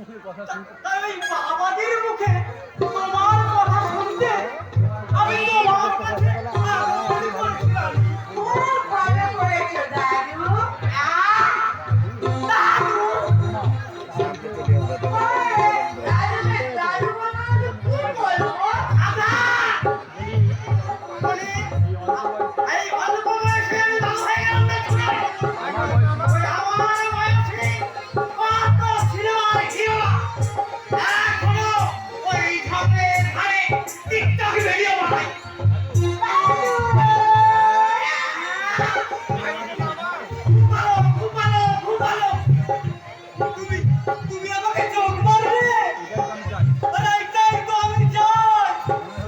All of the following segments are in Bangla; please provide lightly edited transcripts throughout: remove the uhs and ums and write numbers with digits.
এই বাবাদের মুখে তোমার কথা শুনতে আমি তোমার কাছে আকুল করছিলাম। খুব ভালো করেছো দাদু। দাদু দাদু বানালে কি বলবো? মানে এই অল্প বয়সে আমি বাবা হয়ে গেলাম না ছোট? ওই আমার বয়সে কত সিনেমার হিরো এখনো ওই ঝাপের ধারে টিকটক ভিডিও বানায়। খুব ভালো, খুব ভালো। তুমি তুমি আমাকে চোখ মারবে? আরে এটাই তো আমি চাই।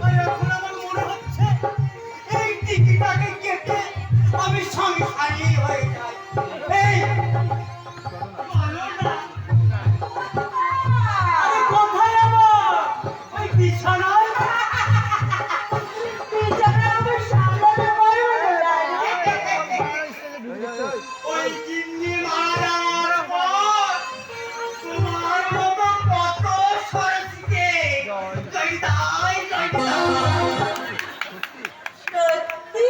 আরে এখন আমার মনে হচ্ছে এই টিকিটাকে কেটে আমি সংসারী হয়ে যাই। এই বলো না। আরে কোথায় আমার ওই বিছানায়? বিছানায় আমার সামলাতে পারবো না দাদু। ওই গিন্নি মারা যাওয়ার পর তোমার মতো কত সরসকে জয়দাই জয়দাই। সত্যি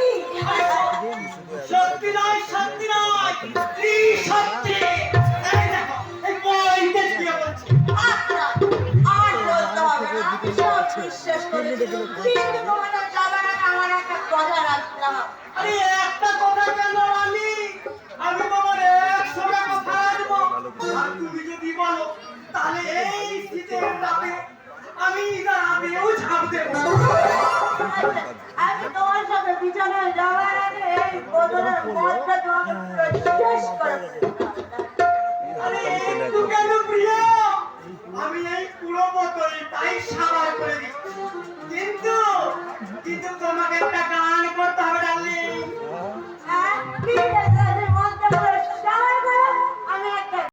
সত্যি নয়, সত্যি নয়, কি সত্যি? এই দেখো, এই বইতে দিয়ে বলছি। আচ্ছা আর বলতে হবে না, আমি সব বিশ্বাস করেছি, কিন্তু তোমাদের যাবার আগে আমার একটা কথা রাখলাম। আরে একটা কথা কেন আমি তোমার 100টা কথা রাখবো। আর তুমি যদি বলো তাহলে এই শীতের রাতে আমি দাঁড়াতেও ঝাঁপ দেবো। আমি তোমার সাথে বিছানায় যাওয়ার আগে এই বোতলের মদটা তোমাকে পুরো শেষ করে ফেলবো। আরে একটু কেন প্রিয়? আমি এই পুরো বোতলটাই সাবার করে দিচ্ছি। কিন্তু তোমাকে একটা গান করতে হবে ডার্লিং। হ্যাঁ, কি